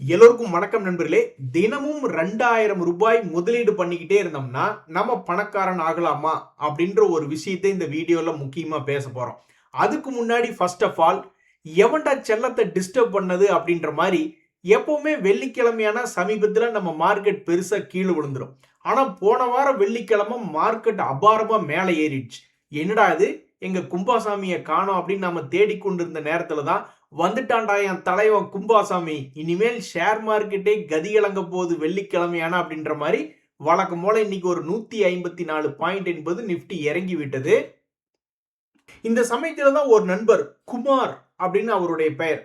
எல்லோருக்கும் வணக்கம் நண்பர்களே. தினமும் 2000 ரூபாய் முதலீடு பண்ணிக்கிட்டே இருந்தோம்னா நம்ம பணக்காரன் ஆகலாமா அப்படின்ற ஒரு விஷயத்தை இந்த வீடியோல முக்கியமா பேச போறோம். அதுக்கு முன்னாடி ஃபர்ஸ்ட் ஆஃப் ஆல் எவன்டா செல்லத்தை டிஸ்டர்ப் பண்ணது அப்படின்ற மாதிரி எப்பவுமே வெள்ளிக்கிழமையான சமீபத்தில் நம்ம மார்க்கெட் பெருசா கீழே விழுந்துரும். ஆனா போன வாரம் வெள்ளிக்கிழமை மார்க்கெட் அபாரமா மேலே ஏறிடுச்சு. என்னடா இது, எங்க கும்பாசாமியை காணோம் அப்படின்னு நம்ம தேடிக்கொண்டிருந்த நேரத்துல தான் வந்துட்டான்டா என் தலைவன் கும்பாசாமி. இனிமேல் ஷேர் மார்க்கெட்டே கதிகலங்க போகுது வெள்ளிக்கிழமையான அப்படின்ற மாதிரி வழக்கம் போல இன்னைக்கு ஒரு 154 பாயிண்ட் என்பது நிப்டி இறங்கி விட்டது. இந்த சமயத்துல தான் ஒரு நண்பர் குமார் அப்படின்னு அவருடைய பெயர்,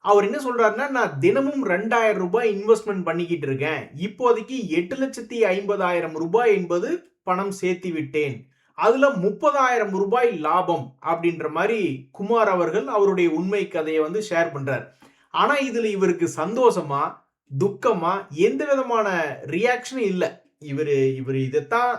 அவர் என்ன சொல்றாருன்னா, நான் தினமும் 2000 ரூபாய் இன்வெஸ்ட்மெண்ட் பண்ணிக்கிட்டு இருக்கேன், இப்போதைக்கு 8,50,000 ரூபாய் என்பது பணம் சேர்த்து விட்டேன், அதுல 30,000 ரூபாய் லாபம் அப்படின்ற மாதிரி குமார் அவர்கள் அவருடைய உண்மை கதையை ஷேர் பண்றார். ஆனா இதுல இவருக்கு சந்தோஷமா துக்கமா எந்த விதமான ரியாக்ஷனும் இல்லை. இவர் இதைத்தான்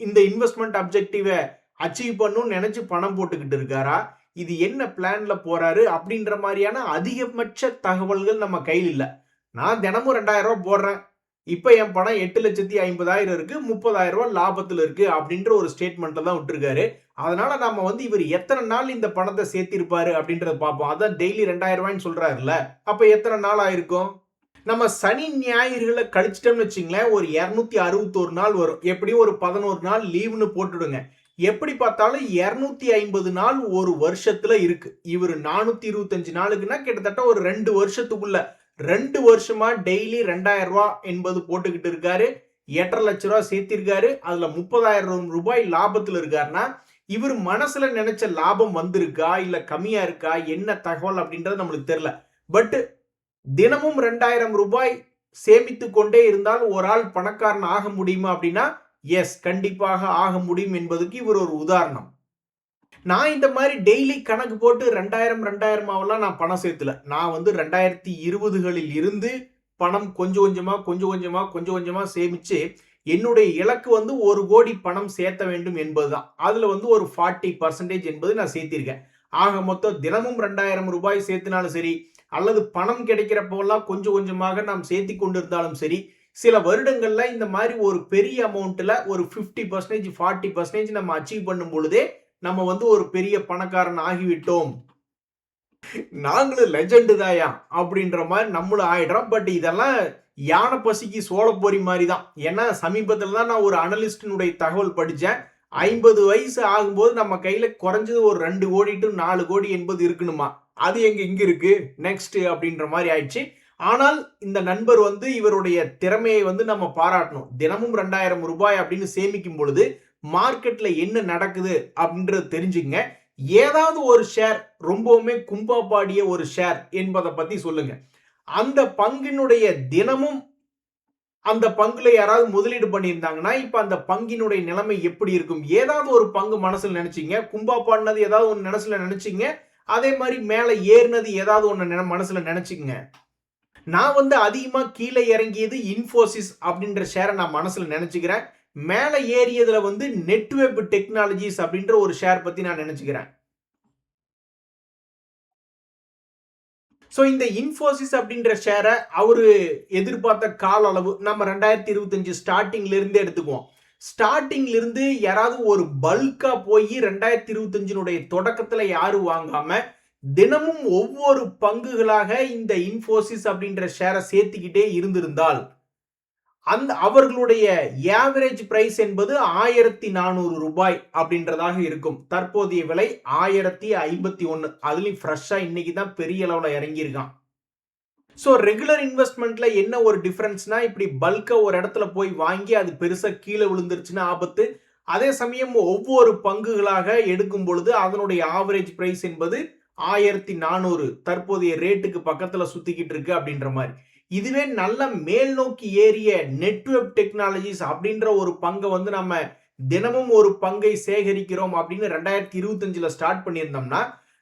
இந்த இன்வெஸ்ட்மெண்ட் அப்ஜெக்டிவை அச்சீவ் பண்ணணும்னு நினைச்சு பணம் போட்டுக்கிட்டு இருக்காரா, இது என்ன பிளான்ல போறாரு அப்படின்ற மாதிரியான அதிகபட்ச தகவல்கள் நம்ம கையில் இல்லை. நான் தினமும் 2000 ரூபாய் போடுறேன், இப்ப என் பணம் 8,50,000 இருக்கு, 30,000 ரூபாய் லாபத்துல இருக்கு அப்படின்ற ஒரு ஸ்டேட்மெண்ட்ல தான் விட்டுருக்காரு. அதனால நம்ம இவர் எத்தனை நாள் இந்த பணத்தை சேர்த்திருப்பாரு அப்படின்றத பார்ப்போம். அதான் டெய்லி 2000 ரூபாய்ன்னு சொல்றாருல்ல, அப்ப எத்தனை நாள் ஆயிருக்கும்? நம்ம சனி ஞாயிறுகளை கழிச்சிட்டோம்னு வச்சுங்களேன், ஒரு 261 நாள் வரும். எப்படியும் ஒரு 11 நாள் லீவ்னு போட்டுடுங்க. எப்படி பார்த்தாலும் 250 நாள் ஒரு வருஷத்துல இருக்கு. இவர் 425 நாளுக்குன்னா கிட்டத்தட்ட ஒரு 2 வருஷத்துக்குள்ள 2 வருஷமா டெய்லி 2000 ரூபாய் என்பது போட்டுக்கிட்டு இருக்காரு. 8.5 லட்ச ரூபாய் சேர்த்திருக்காரு. அதுல 30,000 ரூபாய் லாபத்துல இருக்காருன்னா இவர் மனசுல நினைச்ச லாபம் வந்திருக்கா இல்ல கம்மியா இருக்கா, என்ன தகவல் அப்படின்றது நம்மளுக்கு தெரியல. பட் தினமும் 2000 ரூபாய் சேமித்து கொண்டே இருந்தால் ஒரு ஆள் பணக்காரன் ஆக முடியுமா அப்படின்னா எஸ், கண்டிப்பாக ஆக முடியும் என்பதுக்கு இவர் ஒரு உதாரணம். நான் இந்த மாதிரி டெய்லி கணக்கு போட்டு 2000 நான் பணம் சேர்த்துல. நான் 2020களில் இருந்து பணம் கொஞ்சம் கொஞ்சமா சேமிச்சு என்னுடைய இலக்கு 1 கோடி பணம் சேர்த்த வேண்டும் என்பதுதான். அதுல ஒரு 40% என்பது நான் சேர்த்திருக்கேன். ஆக மொத்தம் தினமும் 2000 ரூபாய் சேர்த்தினாலும் சரி, அல்லது பணம் கிடைக்கிறப்போல்லாம் கொஞ்சம் கொஞ்சமாக நாம் சேர்த்தி கொண்டிருந்தாலும் சரி, சில வருடங்கள்ல இந்த மாதிரி ஒரு பெரிய அமௌண்ட்ல ஒரு 50% 40% நம்ம அச்சீவ் பண்ணும் பொழுதே நம்ம ஒரு பெரிய பணக்காரன் ஆகிவிட்டோம், நாங்களும் லெஜெண்ட் தாயா அப்படின்ற மாதிரி நம்மளும் ஆயிடுறோம். பட் இதெல்லாம் யானை பசிக்கு சோள பொறி மாதிரி தான். ஏன்னா சமீபத்தில் தான் நான் ஒரு அனலிஸ்டினுடைய தகவல் படித்தேன். 50 வயசு ஆகும்போது நம்ம கையில குறைஞ்சது ஒரு 2 கோடி டு 4 கோடி என்பது இருக்கணுமா. அது இங்க இருக்கு நெக்ஸ்ட் அப்படின்ற மாதிரி ஆயிடுச்சு. ஆனால் இந்த நண்பர் இவருடைய திறமையை நம்ம பாராட்டணும். தினமும் 2000 ரூபாய் அப்படின்னு சேமிக்கும் பொழுது மார்க்கெட்ல என்ன நடக்குது அப்படின்றது தெரிஞ்சுங்க. ஏதாவது ஒரு ஷேர் ரொம்பவுமே கும்பாபாடிய ஒரு ஷேர் என்பதை பத்தி சொல்லுங்க. அந்த பங்கினுடைய தினமும் அந்த பங்குல யாராவது முதலீடு பண்ணியிருந்தாங்கன்னா இப்ப அந்த பங்கினுடைய நிலைமை எப்படி இருக்கும்? ஏதாவது ஒரு பங்கு மனசுல நினைச்சீங்க, கும்பாபாடினது ஏதாவது ஒன்று மனசுல நினைச்சீங்க, அதே மாதிரி மேல ஏறினது ஏதாவது ஒன்று மனசுல நினைச்சுங்க. நான் அதிகமா கீழே இறங்கியது இன்ஃபோசிஸ் அப்படின்ற ஷேரை நான் மனசுல நினைச்சுக்கிறேன். மேல ஏறியதுல நெட்வெப் டெக்னாலஜிஸ் அப்படின்ற ஒரு ஷேர் பத்தி நான் நினைச்சுக்கிறேன். சோ இந்த இன்ஃபோசிஸ் அப்படின்ற ஷேரை அவரு எதிர்பார்த்த கால அளவு நம்ம 2025 ஸ்டார்டிங்ல இருந்து எடுத்துக்குவோம். ஸ்டார்டிங்ல இருந்து யாராவது ஒரு பல்கா போய் 2025 தொடக்கத்துல யாரும் வாங்காம தினமும் ஒவ்வொரு பங்குகளாக இந்த இன்ஃபோசிஸ் அப்படின்ற ஷேரை சேர்த்துக்கிட்டே இருந்திருந்தால் அவர்களுடைய ஆவரேஜ் பிரைஸ் என்பது 1400 ரூபாய் அப்படின்றதாக இருக்கும். தற்போதைய விலை 1051. அதுலயும் ஃப்ரெஷ்ஷா இன்னைக்கு தான் பெரிய அளவுல இறங்கியிருக்கான். ஸோ ரெகுலர் இன்வெஸ்ட்மெண்ட்ல என்ன ஒரு டிஃபரன்ஸ்னா, இப்படி பல்கா ஒரு இடத்துல போய் வாங்கி அது பெருசா கீழே விழுந்துருச்சுன்னா ஆபத்து. அதே சமயம் ஒவ்வொரு பங்குகளாக எடுக்கும் பொழுது அதனுடைய ஆவரேஜ் பிரைஸ் என்பது 1400 தற்போதைய ரேட்டுக்கு பக்கத்துல சுத்திக்கிட்டு இருக்கு அப்படின்ற மாதிரி. இதுவே நல்ல மேல் நோக்கி ஏறிய நெட்வெப் டெக்னாலஜிஸ் அப்படின்ற ஒரு பங்கை நம்ம தினமும் ஒரு பங்கை சேகரிக்கிறோம் அப்படின்னு 2025 ஸ்டார்ட் பண்ணியிருந்தோம்னா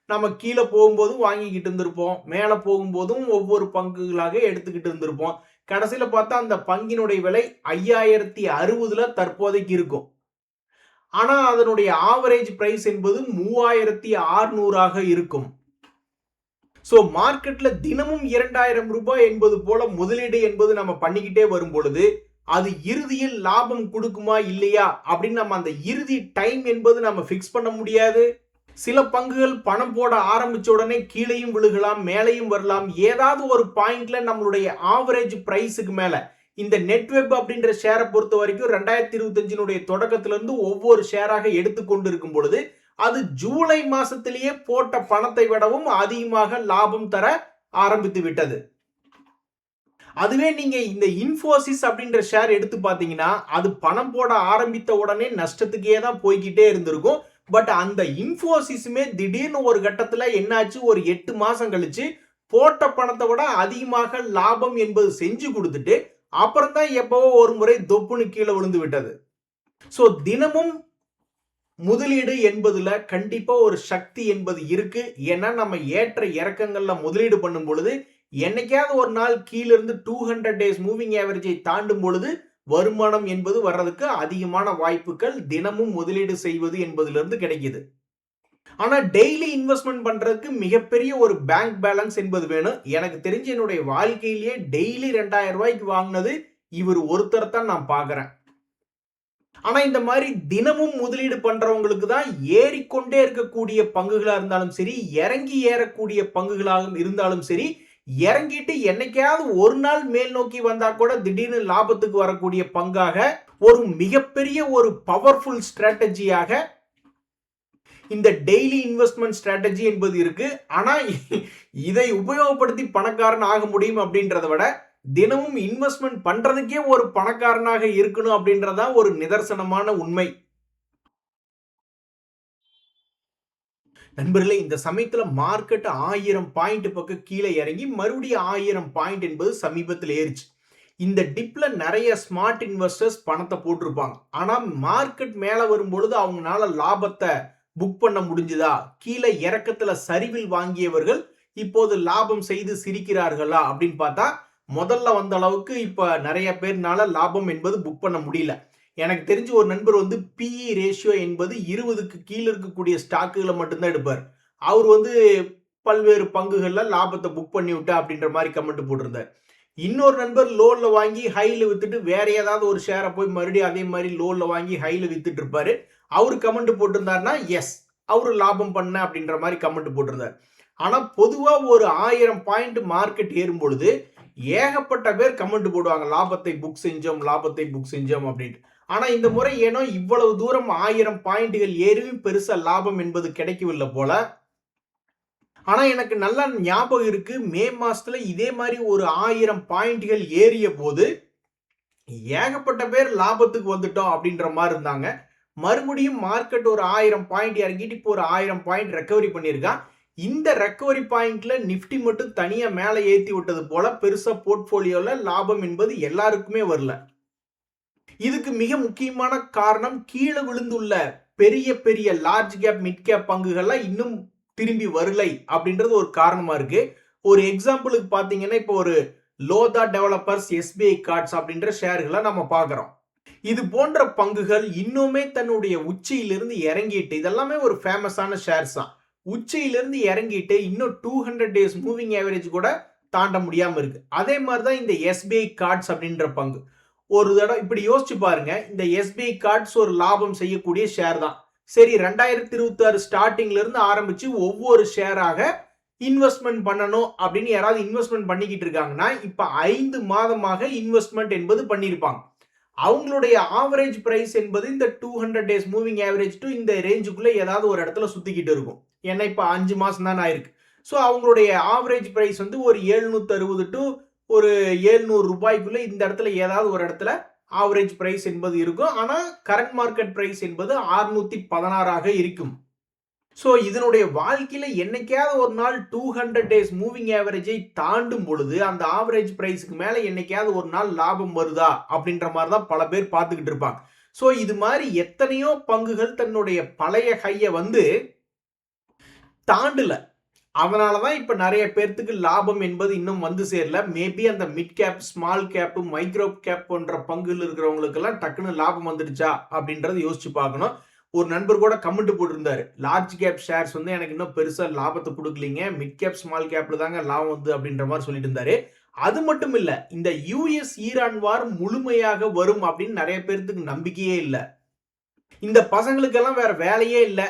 நம்ம கீழே போகும்போதும் வாங்கிக்கிட்டு இருந்திருப்போம், மேலே போகும்போதும் ஒவ்வொரு பங்குகளாக எடுத்துக்கிட்டு இருந்திருப்போம். கடைசியில பார்த்தா அந்த பங்கினுடைய விலை 5060 தற்போதைக்கு இருக்கும். ஆனா அதனுடைய ஆவரேஜ் பிரைஸ் என்பது 3600 இருக்கும். சோ மார்க்கெட்ல தினமும் 2000 ரூபாய் என்பது போல முதலீடு என்பது நம்ம பண்ணிக்கிட்டே வரும் பொழுது அது இறுதியில் லாபம் கொடுக்குமா இல்லையா அப்படின்னு நம்ம அந்த இறுதி டைம் என்பது நம்ம பிக்ஸ் பண்ண முடியாது. சில பங்குகள் பணம் போட ஆரம்பிச்ச உடனே கீழையும் விழுகலாம், மேலையும் வரலாம். ஏதாவது ஒரு பாயிண்ட்ல நம்மளுடைய ஆவரேஜ் பிரைஸுக்கு மேல இந்த நெட்வெப் அப்படின்ற ஷேரை பொறுத்த வரைக்கும் 2025 தொடக்கத்திலிருந்து ஒவ்வொரு ஷேராக எடுத்துக்கொண்டு இருக்கும் பொழுது அது ஜூலை மாசத்திலேயே போட்ட பணத்தை விடவும் அதிகமாக லாபம் தர ஆரம்பித்து விட்டது. அதுவே நீங்க இந்த இன்ஃபோசிஸ் அப்படின்ற ஷேர் எடுத்து பாத்தீங்கன்னா அது பணம் போட ஆரம்பித்த உடனே நஷ்டத்துக்கே தான் போய்கிட்டே இருந்திருக்கும். பட் அந்த இன்ஃபோசிஸுமே திடீர்னு ஒரு கட்டத்துல என்னாச்சு, ஒரு 8 மாசம் கழிச்சு போட்ட பணத்தை விட அதிகமாக லாபம் என்பது செஞ்சு கொடுத்துட்டு அப்புறம் தான் எப்பவோ ஒரு முறை தொப்புன்னு கீழே விழுந்து விட்டது. சோ தினமும் முதலீடு என்பதுல கண்டிப்பா ஒரு சக்தி என்பது இருக்கு. ஏன்னா நம்ம ஏற்ற இறக்கங்கள்ல முதலீடு பண்ணும் பொழுது என்னைக்காவது ஒரு நாள் கீழ இருந்து 200 டேஸ் மூவிங் ஆவரேஜை தாண்டும் பொழுது வருமானம் என்பது வர்றதுக்கு அதிகமான வாய்ப்புகள் தினமும் முதலீடு செய்வது என்பதிலிருந்து கிடைக்குது. ஆனா டெய்லி இன்வெஸ்ட்மெண்ட் பண்றதுக்கு மிகப்பெரிய ஒரு பேங்க் பேலன்ஸ் என்பது வேணும். எனக்கு தெரிஞ்சு என்னுடைய வாழ்க்கையிலேயே டெய்லி 2000 ரூபாய்க்கு வாங்கினது இவர் ஒருத்தர் தான் நான் பாக்குறேன். ஆனா இந்த மாதிரி தினமும் முதலீடு பண்றவங்களுக்கு தான் ஏறிக்கொண்டே இருக்கக்கூடிய பங்குகளா இருந்தாலும் சரி, இறங்கி ஏறக்கூடிய பங்குகளாக இருந்தாலும் சரி, இறங்கிட்டு என்னைக்காவது ஒரு நாள் மேல் நோக்கி வந்தா கூட திடீர்னு லாபத்துக்கு வரக்கூடிய பங்காக ஒரு மிகப்பெரிய ஒரு பவர்ஃபுல் ஸ்ட்ராட்டஜியாக இந்த டெய்லி இன்வெஸ்ட்மெண்ட் ஸ்ட்ராட்டஜி என்பது இருக்கு. ஆனா இதை உபயோகப்படுத்தி பணக்காரன் ஆக முடியும் அப்படின்றத விட தினமும் இன்வெஸ்ட்மெண்ட் பண்றதுக்கே ஒரு பணக்காரனாக இருக்கணும் அப்படின்றதா ஒரு நிதர்சனமான உண்மை. நண்பர்களே, இந்த சமயத்துல மார்க்கெட் 1000 பாயிண்ட் பக்கம் கீழே இறங்கி மறுபடியும் 1000 பாயிண்ட் என்பது சமீபத்தில் ஏறிச்சு. இந்த டிப்ல நிறைய ஸ்மார்ட் இன்வெஸ்டர்ஸ் பணத்தை போட்டிருப்பாங்க. ஆனா மார்க்கெட் மேல வரும்பொழுது அவங்களால லாபத்தை புக் பண்ண முடிஞ்சுதா, கீழே இறக்கத்துல சரிவில் வாங்கியவர்கள் இப்போது லாபம் செய்து சிரிக்கிறார்களா அப்படின்னு பார்த்தா முதல்ல வந்த அளவுக்கு இப்ப நிறைய பேர்னால லாபம் என்பது புக் பண்ண முடியல. எனக்கு தெரிஞ்சு ஒரு நண்பர் வந்து பிஇ ரேஷியோ என்பது 20க்கு கீழே இருக்கக்கூடிய ஸ்டாக்குகளை மட்டும்தான் எடுப்பார். அவர் பல்வேறு பங்குகள்ல லாபத்தை புக் பண்ணி விட்டா அப்படின்ற மாதிரி கமெண்ட் போட்டிருந்தார். இன்னொரு நண்பர் லோன்ல வாங்கி ஹைல வித்துட்டு வேற ஏதாவது ஒரு ஷேரை போய் மறுபடியும் அதே மாதிரி லோன்ல வாங்கி ஹைல வித்துட்டு இருப்பாரு. அவரு கமெண்ட் போட்டிருந்தாருன்னா எஸ் அவரு லாபம் பண்ண அப்படின்ற மாதிரி கமெண்ட் போட்டிருந்தார். ஆனா பொதுவா ஒரு 1000 பாயிண்ட் மார்க்கெட் ஏறும் பொழுது ஏகப்பட்ட பேர் கமெண்ட் போடுவாங்க லாபத்தை புக் செஞ்சோம், லாபத்தை புக் செஞ்சோம் அப்படின்ட்டு. ஆனா இந்த முறை ஏனோ இவ்வளவு தூரம் 1000 பாயிண்ட்கள் ஏறியும் பெருசா லாபம் என்பது கிடைக்கவில்லை போல. ஆனா எனக்கு நல்லா ஞாபகம் இருக்கு, மே மாசத்துல இதே மாதிரி ஒரு 1000 பாயிண்ட்கள் ஏறிய போது ஏகப்பட்ட பேர் லாபத்துக்கு வந்துட்டோம் அப்படின்ற மாதிரி இருந்தாங்க. மறுபடியும் மார்க்கெட் ஒரு 1000 பாயிண்ட் இறங்கிட்டு இப்போ ஒரு 1000 பாயிண்ட் ரெக்கவரி பண்ணியிருக்கான். இந்த ரெக்கவரி பாயிண்ட்ல நிப்டி மட்டும் தனியா மேல ஏத்தி விட்டது போல பெருசா போர்ட்போலியோல லாபம் என்பது எல்லாருக்குமே வரல. இதுக்கு மிக முக்கியமான காரணம் கீழே விழுந்துள்ள பெரிய பெரிய லார்ஜ் கேப் மிட் கேப் பங்குகள்லாம் இன்னும் திரும்பி வரலை அப்படின்றது ஒரு காரணமா இருக்கு. ஒரு எக்ஸாம்பிளுக்கு பாத்தீங்கன்னா இப்போ ஒரு லோதா டெவலப்பர்ஸ், எஸ்பிஐ கார்ட்ஸ் அப்படின்ற ஷேர்களை நம்ம பாக்குறோம். இது போன்ற பங்குகள் இன்னுமே தன்னுடைய உச்சியிலிருந்து இறங்கிட்டு, இதெல்லாமே ஒரு ஃபேமஸான ஷேர்ஸ் தான், உச்சியிலிருந்து இறங்கிட்டு இன்னும் 200 டேஸ் மூவிங் ஆவரேஜ் கூட தாண்ட முடியாம இருக்கு. அதே மாதிரிதான் இந்த எஸ்பிஐ கார்ட்ஸ் அப்படின்ற பங்கு. ஒரு தடவை இப்படி யோசிச்சு பாருங்க, இந்த எஸ்பிஐ கார்ட்ஸ் ஒரு லாபம் செய்யக்கூடிய ஷேர் தான். சரி, 2026 ஸ்டார்டிங்ல இருந்து ஆரம்பிச்சு ஒவ்வொரு ஷேராக இன்வெஸ்ட்மெண்ட் பண்ணணும் அப்படின்னு யாராவது இன்வெஸ்ட்மெண்ட் பண்ணிக்கிட்டு இருக்காங்கன்னா இப்ப 5 மாதமாக இன்வெஸ்ட்மெண்ட் என்பது பண்ணிருப்பாங்க. அவங்களுடைய ஆவரேஜ் பிரைஸ் என்பது இந்த 200 டேஸ் மூவிங் ஆவரேஜ் டு இந்த ரேஞ்சுக்குள்ள ஏதாவது ஒரு இடத்துல சுத்திக்கிட்டு இருக்கும். ஏன்னா இப்ப 5 மாசம் தான் ஆயிருக்கு. ஸோ அவங்களுடைய ஆவரேஜ் பிரைஸ் ஒரு 760 டு ஒரு 700 ரூபாய்க்குள்ள இந்த இடத்துல ஏதாவது ஒரு இடத்துல ஆவரேஜ் பிரைஸ் என்பது இருக்கும். ஆனா கரண்ட் மார்க்கெட் பிரைஸ் என்பது 616 இருக்கும். ஸோ இதனுடைய வாழ்க்கையில என்னைக்காவது ஒரு நாள் 200 டேஸ் மூவிங் ஆவரேஜை தாண்டும் பொழுது அந்த ஆவரேஜ் பிரைஸ்க்கு மேல என்னைக்காவது ஒரு நாள் லாபம் வருதா அப்படின்ற மாதிரி தான் பல பேர் பார்த்துக்கிட்டு இருப்பாங்க. ஸோ இது மாதிரி எத்தனையோ பங்குகள் தன்னுடைய பழைய ஹையை தாண்டல. அதனாலதான் இப்ப நிறைய பேர்த்துக்கு லாபம் என்பது இன்னும் சேரல. மேபி அந்த mid cap, small cap, micro gap போன்ற பங்குகள் இருக்கிறவங்களுக்கு எல்லாம் டக்குன்னு லாபம் வந்துடுச்சா அப்படின்றத யோசிச்சு பார்க்கணும். ஒரு நண்பர் கூட கமெண்ட் போட்டிருந்தாரு, லார்ஜ் கேப் ஷேர்ஸ் வந்து எனக்கு இன்னும் பெருசா லாபத்தை கொடுக்கலீங்க, மிட் கேப் ஸ்மால் கேப்ல தாங்க லாபம் வந்து அப்படின்ற மாதிரி சொல்லிட்டு இருந்தாரு. அது மட்டும் இல்ல, இந்த யுஎஸ் ஈரான் வார் முழுமையாக வரும் அப்படின்னு நிறைய பேருக்கு நம்பிக்கையே இல்ல. இந்த பசங்களுக்கெல்லாம் வேற வேலையே இல்ல,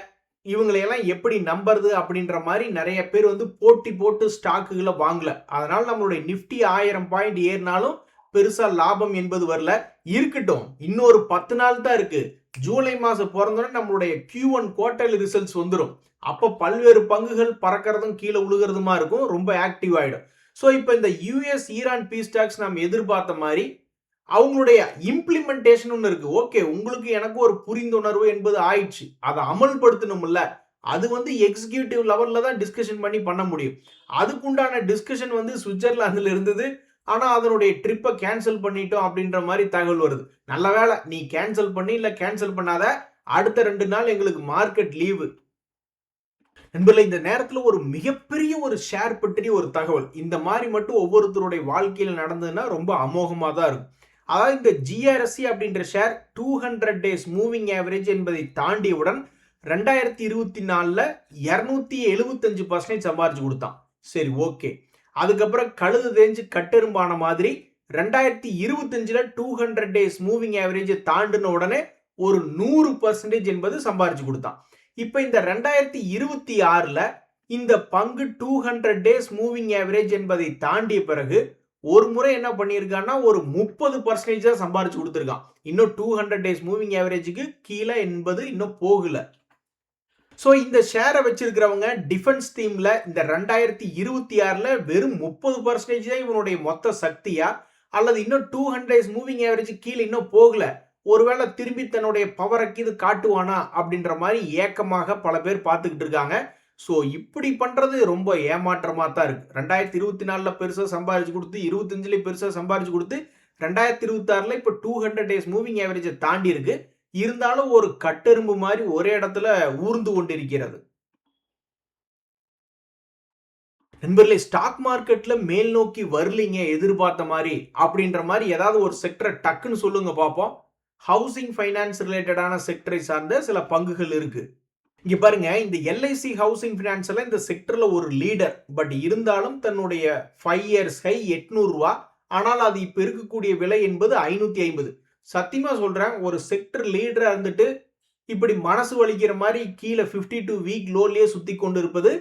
இவங்களையெல்லாம் எப்படி நம்புறது அப்படின்ற மாதிரி நிறைய பேர் வந்து போட்டி போட்டு ஸ்டாக்குகளை வாங்கல. அதனால நம்மளுடைய நிப்டி 1000 பாயிண்ட் ஏறினாலும் பெருசா லாபம் என்பது வரல. இருக்கட்டும், இன்னொரு 10 நாள் தான் இருக்கு. ஜூலை மாசம் பிறந்தோடனே நம்மளுடைய Q1 குவார்டர்லி ரிசல்ட்ஸ் வந்துடும். அப்ப பல்வேறு பங்குகள் பறக்கிறதும் கீழே உழுகிறதுமா இருக்கும், ரொம்ப ஆக்டிவ் ஆயிடும். ஸோ இப்போ இந்த யூஎஸ் ஈரான் பீஸ் டாக்ஸ் நாம் எதிர்பார்த்த மாதிரி அவங்களுடைய இம்ப்ளிமெண்டேஷன் ஒன்று இருக்கு. ஓகே, உங்களுக்கு எனக்கு ஒரு புரிந்துணர்வு என்பது ஆயிடுச்சு, அதை அமல்படுத்தணும்ல. அது வந்து எக்ஸிகியூட்டிவ் லெவல்ல தான் டிஸ்கஷன் பண்ண முடியும். அதுக்குண்டான டிஸ்கஷன் வந்து சுவிட்சர்லாந்துல இருந்தது. ஆனா அதனுடைய ட்ரிப்பை கேன்சல் பண்ணிட்டோம் அப்படின்ற மாதிரி தகவல் வருது. நல்ல வேலை, நீ கேன்சல் பண்ணி இல்ல கேன்சல் பண்ணாத, அடுத்த 2 நாள் எங்களுக்கு மார்க்கெட் லீவு. நண்பர்களே, இந்த நேரத்துல ஒரு மிகப்பெரிய ஒரு ஷேர் பற்றி ஒரு தகவல். இந்த மாதிரி மட்டும் ஒவ்வொருத்தருடைய வாழ்க்கையில நடந்ததுன்னா ரொம்ப அமோகமா தான் இருக்கும். அதாவது இந்த GRSE அப்படின்ற ஷேர் 200 டேஸ் மூவிங் ஆவரேஜ் என்பதை தாண்டியவுடன் 2024ல 275% சம்பாரிச்சு கொடுத்தான். சரி, ஓகே. அதுக்கப்புறம் கழுது தேஞ்சு கட்டெரும்பான மாதிரி 2025ல 200 டேஸ் மூவிங் ஆவரேஜ் தாண்டின உடனே ஒரு 100% என்பது சம்பாரிச்சு கொடுத்தான். இப்ப இந்த 2026ல இந்த பங்கு 200 டேஸ் மூவிங் ஆவரேஜ் என்பதை தாண்டிய பிறகு ஒரு முறை என்ன பண்ணியிருக்கான்னா ஒரு 30% தான் சம்பாரிச்சு கொடுத்துருக்கான். இன்னும் 200 டேஸ் மூவிங் ஆவரேஜுக்கு கீழே என்பது இன்னும் போகல. ஸோ இந்த ஷேரை வச்சிருக்கிறவங்க டிஃபென்ஸ் தீம்ல இந்த 2026ல வெறும் 30% தான் இவனுடைய மொத்த சக்தியா, அல்லது இன்னும் 200 டேஸ் மூவிங் ஆவரேஜ் கீழே இன்னும் போகல, ஒருவேளை திரும்பி தன்னுடைய பவருக்கு இது காட்டுவானா அப்படின்ற மாதிரி ஏக்கமாக பல பேர் பார்த்துக்கிட்டு இருக்காங்க. ஸோ இப்படி பண்றது ரொம்ப ஏமாற்றமா தான் இருக்கு. 2024ல பெருசா சம்பாரிச்சு கொடுத்து, 25ல பெருசா சம்பாரிச்சு கொடுத்து, 2026ல இப்ப 200 டேஸ் மூவிங் ஆவரேஜை தாண்டி இருக்கு. இருந்தாலும் ஒரு கட்டெரும்பு மாதிரி ஒரே இடத்துல ஊர்ந்து கொண்டிருக்கிறது. நண்பர்களே, ஸ்டாக் மார்க்கெட்ல மேல் நோக்கி வரலீங்க எதிர்பார்த்த மாதிரி அப்படின்ற மாதிரி ஏதாவது ஒரு செக்டரை டக்குன்னு சொல்லுங்க பார்ப்போம். ஹவுசிங் ஃபைனான்ஸ் ரிலேட்டடான செக்டரை சார்ந்த சில பங்குகள் இருக்கு. இங்க பாருங்க, இந்த LIC ஹவுசிங் ஃபைனான்ஸ்ல இந்த செக்டர்ல ஒரு லீடர். பட் இருந்தாலும் தன்னுடைய 5 இயர்ஸ் ஹை 800 ரூபா. ஆனால் அது இப்ப இருக்கக்கூடிய விலை என்பது 550. சத்தியமா சொல்றேன், ஒரு செக்டர் லீடரா இருந்துட்டு இப்படி மனசு வலிக்கிற மாதிரி கீழே 52 வீக் லோலயே சுத்தி கொண்டு இருப்பது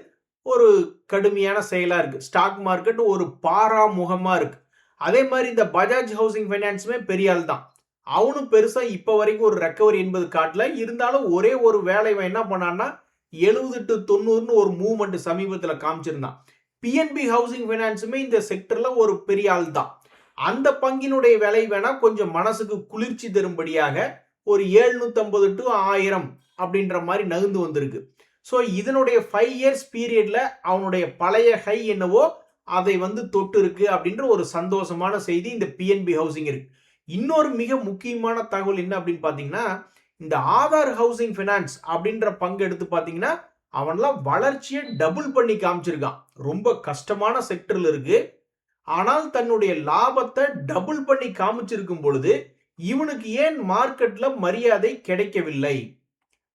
ஒரு கடுமையான செயலா இருக்கு. ஸ்டாக் மார்க்கெட் ஒரு பாராமுகமா இருக்கு. அதே மாதிரி இந்த பஜாஜ் ஹவுசிங் ஃபைனான்ஸுமே பெரிய ஆள் தான். அவனும் பெருசா இப்ப வரைக்கும் ஒரு ரெக்கவரி என்பது காட்டல. இருந்தாலும் ஒரே ஒரு வேலை என்ன பண்ணான்னா 70 to 90ன்னு ஒரு மூவ்மெண்ட் சமீபத்தில் காமிச்சிருந்தான். PNB ஹவுசிங் ஃபைனான்ஸுமே இந்த செக்டர்ல ஒரு பெரிய ஆள் தான். அந்த பங்கினுடைய விலை வேணா கொஞ்சம் மனசுக்கு குளிர்ச்சி தரும்படியாக ஒரு 750 to 1000 அப்படின்ற மாதிரி நகர்ந்து வந்திருக்கு. ஸோ இதனுடைய 5 இயர்ஸ் பீரியட்ல அவனுடைய பழைய ஹை என்னவோ அதை வந்து தொட்டு இருக்கு அப்படின்ற ஒரு சந்தோஷமான செய்தி இந்த PNB ஹவுசிங் இருக்கு. இன்னொரு மிக முக்கியமான தகவல் என்ன அப்படின்னு பாத்தீங்கன்னா, இந்த ஆதார் ஹவுசிங் ஃபைனான்ஸ் அப்படின்ற பங்கு எடுத்து பாத்தீங்கன்னா அவன்லாம் வளர்ச்சியை டபுள் பண்ணி காமிச்சிருக்கான். ரொம்ப கஷ்டமான செக்டர்ல இருக்கு. ஆனால் தன்னுடைய லாபத்தை டபுள் பண்ணி காமிச்சிருக்கும் பொழுது இவனுக்கு ஏன் மார்க்கெட்ல மரியாதை கிடைக்கவில்லை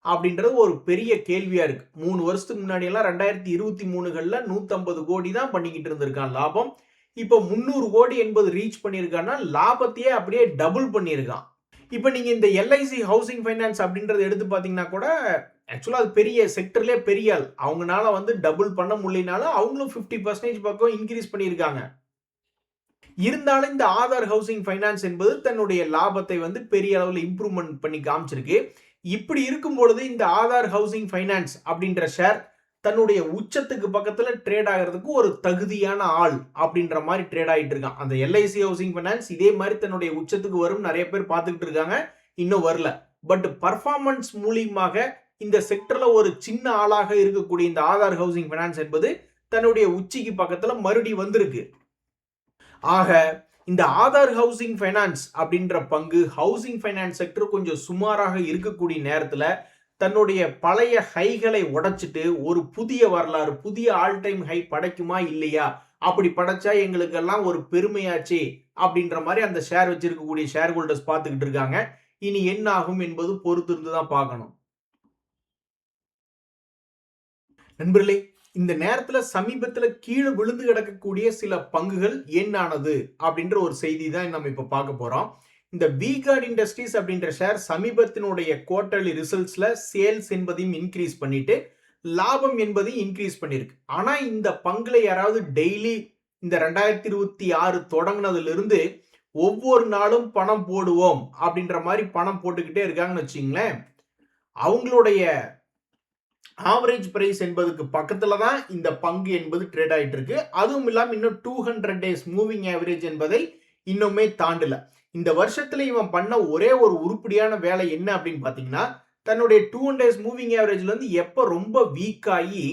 அப்படின்றது ஒரு பெரிய கேள்வியா இருக்கு. 3 வருஷத்துக்கு முன்னாடி எல்லாம் 2023கள்ல 150 கோடி தான் பண்ணிக்கிட்டு இருந்திருக்கான் லாபம். இப்போ 300 கோடி என்பது ரீச் பண்ணியிருக்கான்னா லாபத்தையே அப்படியே டபுள் பண்ணியிருக்கான். இப்போ நீங்க இந்த LIC ஹவுசிங் ஃபைனான்ஸ் அப்படின்றத எடுத்து பாத்தீங்கன்னா கூட ஆக்சுவலா அது பெரிய செக்டர்லயே பெரிய ஆள். அவங்கனால வந்து டபுள் பண்ண முடியலனாலும் அவங்களும் 50% பக்கம் இன்க்ரீஸ் பண்ணியிருக்காங்க. இருந்தாலும் இந்த ஆதார் ஹவுசிங் ஃபைனான்ஸ் என்பது தன்னுடைய லாபத்தை வந்து பெரிய அளவில் இம்ப்ரூவ்மெண்ட் பண்ணி காமிச்சிருக்கு. இப்படி இருக்கும் பொழுது இந்த ஆதார் ஹவுசிங் ஃபைனான்ஸ் அப்படின்ற ஷேர் தன்னுடைய உச்சத்துக்கு பக்கத்துல ட்ரேட் ஆகிறதுக்கு ஒரு தகுதியான ஆள் அப்படின்ற மாதிரி ட்ரேட் ஆகிட்டு இருக்கான். அந்த LIC ஹவுசிங் ஃபைனான்ஸ் இதே மாதிரி தன்னுடைய உச்சத்துக்கு வரும் நிறைய பேர் பார்த்துக்கிட்டு இருக்காங்க, இன்னும் வரல. பட் பர்ஃபார்மன்ஸ் மூலியமாக இந்த செக்டர்ல ஒரு சின்ன ஆளாக இருக்கக்கூடிய இந்த ஆதார் ஹவுசிங் ஃபைனான்ஸ் என்பது தன்னுடைய உச்சிக்கு பக்கத்துல மறுபடி வந்திருக்கு. ஆக இந்த ஆதார் ஹவுசிங் ஃபைனான்ஸ் அப்படின்ற பங்கு ஹவுசிங் ஃபைனான்ஸ் செக்டர் கொஞ்சம் சுமாராக இருக்கக்கூடிய நேரத்துல தன்னுடைய பழைய ஹைகளை உடைச்சிட்டு ஒரு புதிய வரலாறு, புதிய ஆல் டைம் ஹை படைக்குமா இல்லையா, அப்படி படைச்சா எங்களுக்கெல்லாம் ஒரு பெருமையாச்சு அப்படின்ற மாதிரி அந்த ஷேர் வச்சிருக்கக்கூடிய ஷேர் ஹோல்டர்ஸ் பார்த்துக்கிட்டு இருக்காங்க. இனி என்ன ஆகும் என்பது பொறுத்து இருந்து தான் பார்க்கணும். நண்பர்களே, இந்த நேரத்துல சமீபத்துல கீழே விழுந்து கிடக்கக்கூடிய சில பங்குகள் என்னானது அப்படின்ற ஒரு செய்தி தான் நம்ம இப்ப பார்க்க போறோம். இந்த V-Guard இண்டஸ்ட்ரீஸ் அப்படின்ற ஷேர் சமீபத்தினுடைய குவார்டர்லி ரிசல்ட்ஸ்ல சேல்ஸ் என்பதையும் இன்க்ரீஸ் பண்ணிட்டு லாபம் என்பதையும் இன்க்ரீஸ் பண்ணிருக்கு. ஆனா இந்த பங்குல யாராவது டெய்லி இந்த 2026 தொடங்கினதுல இருந்து ஒவ்வொரு நாளும் பணம் போடுவோம் அப்படின்ற மாதிரி பணம் போட்டுக்கிட்டே இருக்காங்கன்னு வச்சுங்களேன், அவங்களுடைய ஆவரேஜ் பிரைஸ் என்பதுக்கு பக்கத்துல தான் இந்த பங்கு என்பது ட்ரேட் ஆயிட்டு இருக்கு. அதுவும் இல்லாம இன்னும் 200 டேஸ் மூவிங் ஆவரேஜ் என்பதை இன்னுமே தாண்டல. இந்த வருஷத்துல இவன் பண்ண ஒரே ஒரு உருப்படியான வேலை என்ன அப்படின்னு பாத்தீங்கன்னா, தன்னுடைய 200 டேஸ் மூவிங் ஆவரேஜ்ல இருந்து எப்ப ரொம்ப வீக் ஆகி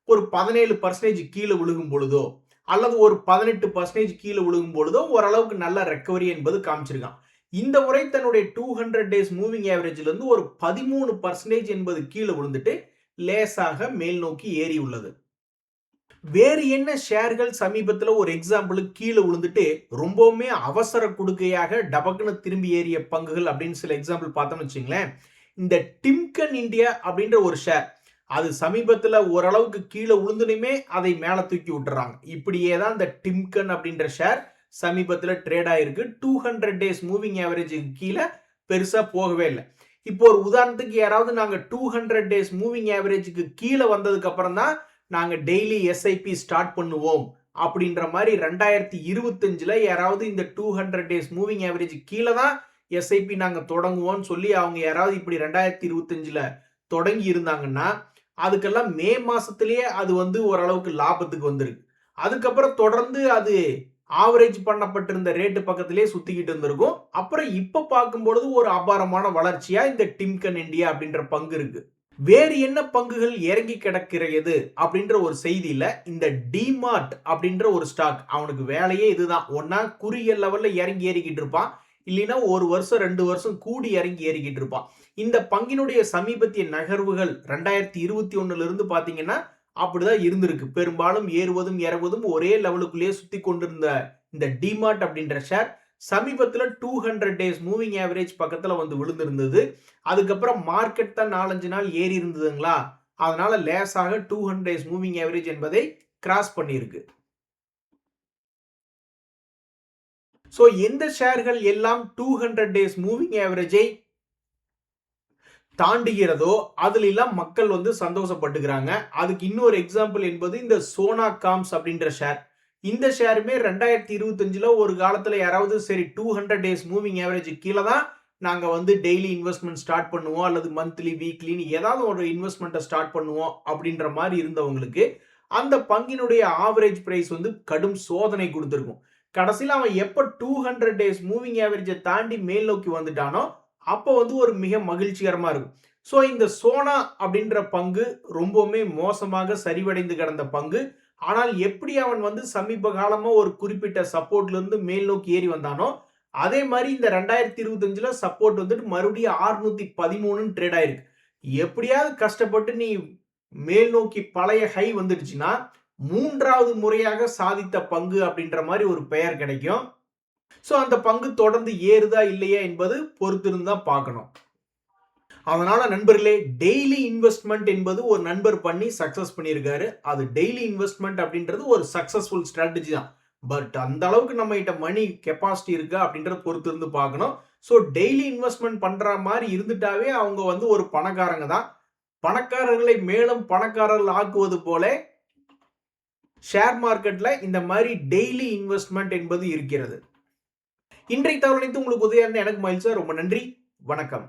ஒரு 17% கீழே விழுகும் பொழுதோ அல்லது ஒரு 18% கீழே விழுகும் பொழுதோ ஓரளவுக்கு நல்ல ரெக்கவரி என்பது காமிச்சிருக்கான். இந்த முறை தன்னுடைய 200 டேஸ் மூவிங் ஆவரேஜ்ல இருந்து ஒரு 13% என்பது கீழே விழுந்துட்டு லேசாக மேல் நோக்கி ஏறி உள்ளது. வேறு என்ன ஷேர்கள் சமீபத்தில் ஒரு எக்ஸாம்பிளுக்கு கீழே விழுந்துட்டு ரொம்பவுமே அவசர கொடுக்கையாக டபக்குன்னு திரும்பி ஏறிய பங்குகள் அப்படின்னு சில எக்ஸாம்பிள் பார்த்தோம்னு வச்சுங்களேன், இந்த டிம்கன் இந்தியா அப்படின்ற ஒரு ஷேர் அது சமீபத்தில் ஓரளவுக்கு கீழே விழுந்துனுமே அதை மேலே தூக்கி விட்டுறாங்க. இப்படியே தான் இந்த டிம்கன் அப்படின்ற ஷேர் சமீபத்தில் ட்ரேட் ஆயிருக்கு. 200 டேஸ் மூவிங் ஆவரேஜுக்கு கீழே பெருசா போகவே இல்லை. இப்போ ஒரு உதாரணத்துக்கு யாராவது நாங்க 200 டேஸ் மூவிங் ஆவரேஜுக்கு கீழே வந்ததுக்கு அப்புறம் தான் நாங்க டெய்லி எஸ்ஐபி ஸ்டார்ட் பண்ணுவோம் அப்படின்ற மாதிரி 2025ல யாராவது இந்த 200 டேஸ் மூவிங் ஆவரேஜ் கீழே தான் எஸ்ஐபி நாங்க தொடங்குவோம்னு சொல்லி அவங்க யாராவது இப்படி 2025ல தொடங்கி இருந்தாங்கன்னா அதுக்கெல்லாம் மே மாசத்திலேயே அது வந்து ஓரளவுக்கு லாபத்துக்கு வந்திருக்கு. அதுக்கப்புறம் தொடர்ந்து அது ஆவரேஜ் பண்ணப்பட்டிருந்த ரேட்டு பக்கத்திலே சுத்திக்கிட்டு இருந்திருக்கும். அப்புறம் இப்ப பார்க்கும்பொழுது ஒரு அபாரமான வளர்ச்சியா இந்த டிம்கன் இந்தியா அப்படின்ற பங்கு இருக்கு. வேறு என்ன பங்குகள் இறங்கி கிடக்கிறது அப்படின்ற ஒரு செய்தியில இந்த டிமார்ட் அப்படின்ற ஒரு ஸ்டாக், அவனுக்கு வேலையே இதுதான். ஒன்னா குறுகிய லெவல்ல இறங்கி ஏறிக்கிட்டு இருப்பான், இல்லைன்னா ஒரு வருஷம் 2 வருஷம் கூடி இறங்கி ஏறிக்கிட்டு இருப்பான். இந்த பங்கினுடைய சமீபத்திய நகர்வுகள் 2021ல இருந்து பாத்தீங்கன்னா அப்படிதான் இருந்திருக்கு. பெரும்பாலும் ஏறுவதும் இறங்குவதும் ஒரே லெவலுக்குள்ளேயே சுத்தி கொண்டிருந்த இந்த டிமார்ட் அப்படின்ற ஷேர் சமீபத்தில் 200 டேஸ் மூவிங் ஆவரேஜ் பக்கத்துல வந்து விழுந்திருந்தது. அதுக்கப்புறம் மார்க்கெட் தான் 4-5 நாள் ஏறி இருந்ததுங்களா, அதனால லேசாக 200 டேஸ் மூவிங் ஆவரேஜ் என்பதை கிராஸ் பண்ணியிருக்கு. சோ எந்த ஷேர்கள் எல்லாம் 200 டேஸ் மூவிங் ஆவரேஜை தாண்டுகிறதோ அதுல எல்லாம் மக்கள் வந்து சந்தோஷப்பட்டுக்கிறாங்க. அதுக்கு இன்னொரு எக்ஸாம்பிள் என்பது இந்த சோனா காம்ஸ் அப்படின்ற ஷேர். இந்த ஷேருமே 2025ல ஒரு காலத்துல யாராவது சரி 200 டேஸ் மூவிங் ஆவரேஜ் கீழே தான் நாங்க வந்து டெய்லி இன்வெஸ்ட்மெண்ட் ஸ்டார்ட் பண்ணுவோம் அல்லது மந்த்லி வீக்லின்னு ஏதாவது ஒரு இன்வெஸ்ட்மெண்ட்டை ஸ்டார்ட் பண்ணுவோம் அப்படின்ற மாதிரி இருந்தவங்களுக்கு அந்த பங்கினுடைய ஆவரேஜ் பிரைஸ் வந்து கடும் சோதனை கொடுத்திருக்கும். கடைசியில் அவன் எப்ப 200 டேஸ் மூவிங் ஆவரேஜை தாண்டி மேல் நோக்கி வந்துட்டானோ அப்போ வந்து ஒரு மிக மகிழ்ச்சிகரமா இருக்கும். ஸோ இந்த சோனா அப்படின்ற பங்கு ரொம்பவுமே மோசமாக சரிவடைந்து கிடந்த பங்கு. ஆனால் எப்படி அவன் வந்து சமீப காலமா ஒரு குறிப்பிட்ட சப்போர்ட்ல இருந்து மேல் நோக்கி ஏறி வந்தானோ அதே மாதிரி இந்த 2025ல சப்போர்ட் வந்துட்டு மறுபடியும் 613 ட்ரேட் ஆயிருக்கு. எப்படியாவது கஷ்டப்பட்டு நீ மேல் நோக்கி பழைய ஹை வந்துடுச்சுன்னா 3வது முறையாக சாதித்த பங்கு அப்படின்ற மாதிரி ஒரு பெயர் கிடைக்கும். சோ அந்த பங்கு தொடர்ந்து ஏறுதா இல்லையா என்பது பொறுத்திருந்து தான் பார்க்கணும். அதனால நண்பர்களே, டெய்லி இன்வெஸ்ட்மெண்ட் என்பது ஒரு நண்பர் பண்ணி சக்சஸ் பண்ணியிருக்காரு. அது டெய்லி இன்வெஸ்ட்மெண்ட் அப்படின்றது ஒரு சக்சஸ்ஃபுல் ஸ்ட்ராட்டஜி தான். பட் அந்த அளவுக்கு நம்ம கிட்ட மணி கெப்பாசிட்டி இருக்கா அப்படின்றத பொறுத்து இருந்து பார்க்கணும். ஸோ டெய்லி இன்வெஸ்ட்மெண்ட் பண்ற மாதிரி இருந்துட்டாவே அவங்க வந்து ஒரு பணக்காரங்க தான். பணக்காரர்களை மேலும் பணக்காரர்கள் ஆக்குவது போல ஷேர் மார்க்கெட்ல இந்த மாதிரி டெய்லி இன்வெஸ்ட்மெண்ட் என்பது இருக்கிறது. இன்றைய தகவல் உங்களுக்கு உதவியா இருந்தா எனக்கு மகிழ்ச்சி. ரொம்ப நன்றி, வணக்கம்.